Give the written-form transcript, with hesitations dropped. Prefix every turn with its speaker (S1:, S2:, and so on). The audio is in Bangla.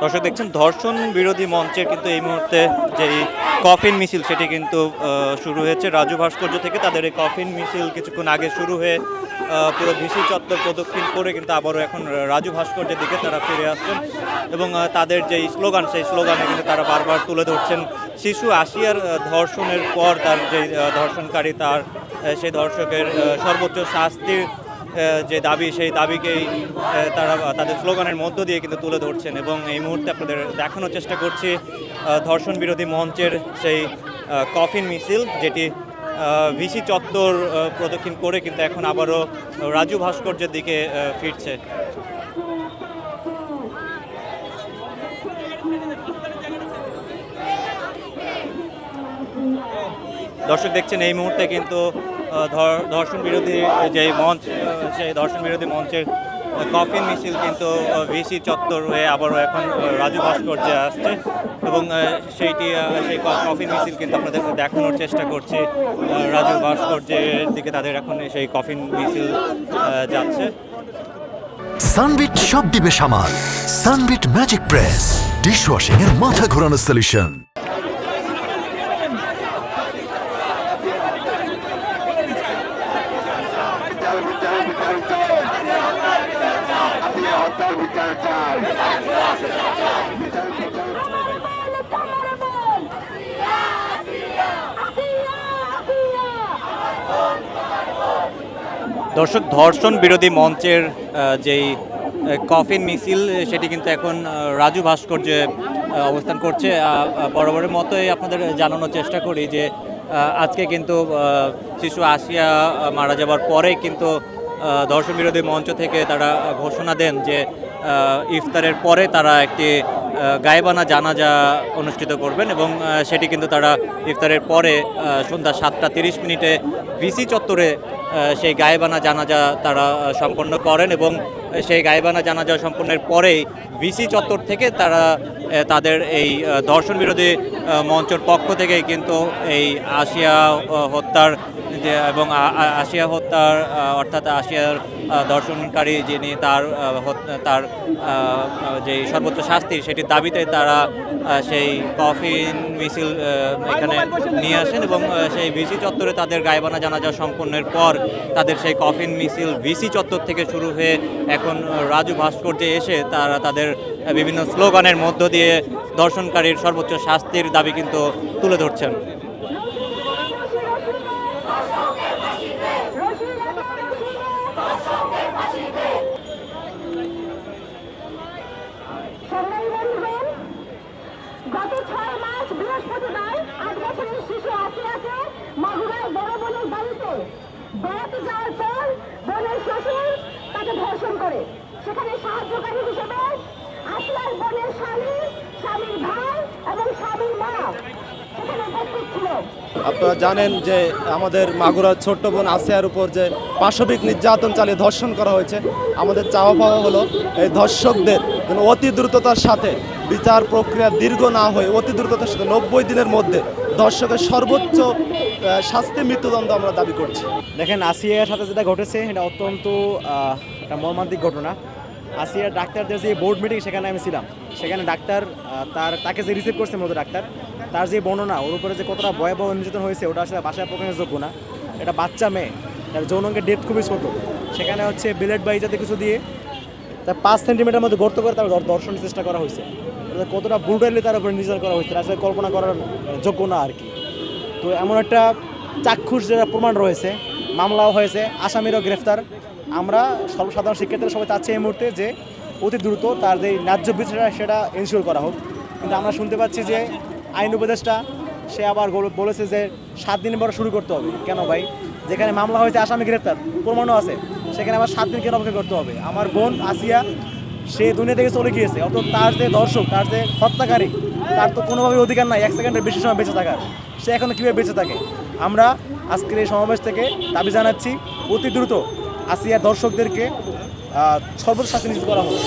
S1: দর্শক দেখছেন ধর্ষণ বিরোধী মঞ্চের কিন্তু এই মুহূর্তে যেই কফিন মিছিল সেটি কিন্তু শুরু হয়েছে রাজু ভাস্কর্য থেকে। তাদের এই কফিন মিছিল কিছুক্ষণ আগে শুরু হয়ে পুরো ভিসি চত্বর প্রদক্ষিণ করে কিন্তু আবারও এখন রাজু ভাস্কর্যের দিকে তারা ফিরে আসছেন এবং তাদের যেই স্লোগান সেই স্লোগানে কিন্তু তারা বারবার তুলে ধরছেন শিশু আশিয়ার ধর্ষণের পর তার যে ধর্ষণকারী তার সেই ধর্ষকের সর্বোচ্চ শাস্তির যে দাবি সেই দাবিকেই তারা তাদের স্লোগানের মধ্য দিয়ে কিন্তু তুলে ধরছেন। এবং এই মুহূর্তে আপনাদের দেখানোর চেষ্টা করছি ধর্ষণ বিরোধী মঞ্চের সেই কফিন মিছিল, যেটি ভিসি চত্বর প্রদক্ষিণ করে কিন্তু এখন আবারও রাজু ভাস্কর্যের দিকে ফিরছে। দর্শক দেখছেন এই মুহূর্তে কিন্তু ধর্ষণ বিরোধী যে মঞ্চ সেই ধর্ষণ বিরোধী মঞ্চের কফিন মিছিল কিন্তু ভিসি চত্বর হয়ে আবারও এখন রাজু ভাস্কর্যে আসছে এবং সেই কফিন মিছিল কিন্তু আপনাদের দেখানোর চেষ্টা করছি। রাজু ভাস্কর্যের দিকে তাদের এখন সেই কফিন মিছিল যাচ্ছে।
S2: সানবিট সব দিবে সামাল। সানবিট ম্যাজিক প্রেস ডিশওয়াশিং এর মাথা ঘোরানো সলিউশন।
S1: দর্শক ধর্ষণ বিরোধী মঞ্চের যেই কফিন মিছিল সেটি কিন্তু এখন রাজু ভাস্কর্যে অবস্থান করছে। বরাবরের মতোই আপনাদের জানানোর চেষ্টা করি যে আজকে কিন্তু শিশু আশিয়া মারা যাবার পরে কিন্তু ধর্ষণ বিরোধী মঞ্চ থেকে তারা ঘোষণা দেন যে ইফতারের পরে তারা একটি গায়েবানা জানাজা অনুষ্ঠিত করবেন এবং সেটি কিন্তু তারা ইফতারের পরে সন্ধ্যা 7:30 ভিসি চত্বরে সেই গায়েবানা জানাজা তারা সম্পন্ন করেন এবং সেই গায়েবানা জানাজা সম্পন্নের পরেই ভিসি চত্বর থেকে তারা তাদের এই ধর্ষণ বিরোধী মঞ্চের পক্ষ থেকে কিন্তু এই আশিয়া হত্যার এবং আশিয়া হত্যার অর্থাৎ আশিয়ার ধর্ষণকারী যিনি তার যে সর্বোচ্চ শাস্তি সেটির দাবিতে তারা সেই কফিন মিছিল এখানে নিয়ে আসেন এবং সেই ভিসি চত্বরে তাদের গায়েবানা জানাজা সম্পন্নের পর তাদের সেই কফিন মিছিল ভিসি চত্বর থেকে শুরু হয়ে এখন রাজু ভাস্কর্যে এসে তারা তাদের বিভিন্ন স্লোগানের মধ্য দিয়ে ধর্ষণকারীর সর্বোচ্চ শাস্তির দাবি কিন্তু তুলে ধরছেন।
S3: গত 6 মার্চ বৃহস্পতিবার 8 বছরের শিশু আশিয়াকে মাগুরায় বড় বোনের বাড়িতে বেড়াতে যাওয়ার পর বোনের শ্বশুর তাকে ধর্ষণ করে। সেখানে সাহায্যকারী হিসেবে আশিয়ার বোনের স্বামী, স্বামীর ভাই এবং স্বামীর মা সেখানে উপস্থিত ছিল।
S4: আপনারা জানেন যে আমাদের মাগুরার ছোট্ট বোন আসিয়ার উপর যে পাশবিক নির্যাতন চালিয়ে ধর্ষণ করা হয়েছে, আমাদের চাওয়া পাওয়া হলো এই ধর্ষকদের যেন অতি দ্রুততার সাথে বিচার প্রক্রিয়া দীর্ঘ না হয়ে অতি দ্রুততার সাথে 90 দিনের মধ্যে ধর্ষকের সর্বোচ্চ শাস্তি মৃত্যুদণ্ড আমরা দাবি করছি।
S5: দেখেন, আসিয়ার সাথে যেটা ঘটেছে এটা অত্যন্ত একটা মর্মান্তিক ঘটনা। আসিয়ার ডাক্তারদের যে বোর্ড মিটিং সেখানে আমি ছিলাম, সেখানে ডাক্তার তাকে যে রিসিভ করছে মতো ডাক্তার তার যে বর্ণনা ওর উপরে যে কতটা ভয়াবহ নির্যাতন হয়েছে ওটা আসলে বাসায় প্রকাশের যোগ্য না। এটা বাচ্চা মেয়ে, তার যৌনাঙ্গের ডেপথ খুবই ছোটো, সেখানে হচ্ছে বিলেট বা ইজাতে কিছু দিয়ে তার 5 সেন্টিমিটার মধ্যে গর্ত করে তার দর্শনের চেষ্টা করা হয়েছে। কতটা ব্রুটালি তার উপরে নির্যাতন করা হয়েছে আসলে কল্পনা করার যোগ্য না আর কি। তো এমন একটা চাক্ষুষ যেটা প্রমাণ রয়েছে, মামলাও হয়েছে, আসামিরও গ্রেফতার। আমরা সর্বসাধারণ শিক্ষার্থীরা সবাই চাচ্ছি এই মুহূর্তে যে অতি দ্রুত তার যে ন্যায্য বিচারটা সেটা এনশিওর করা হোক। কিন্তু আমরা শুনতে পাচ্ছি যে আইন উপদেষ্টা সে আবার বলেছে যে 7 দিন পর শুরু করতে হবে। কেন ভাই? যেখানে মামলা হয়েছে, আসামি গ্রেফতার, প্রমাণও আছে, সেখানে আবার 7 দিন কেন অপেক্ষা করতে হবে? আমার বোন আসিয়া সে দুনিয়া থেকে চলে গিয়েছে, অত তার যে দর্শক, তার যে হত্যাকারী, তার তো কোনোভাবেই অধিকার নাই 1 সেকেন্ডের বেশি সময় বেঁচে থাকার। সে এখন কীভাবে বেঁচে থাকে? আমরা আজকের এই সমাবেশ থেকে দাবি জানাচ্ছি অতি দ্রুত আসিয়ার দর্শকদেরকে সর্বোচ্চ শাস্তি নিশ্চিত করা হোক।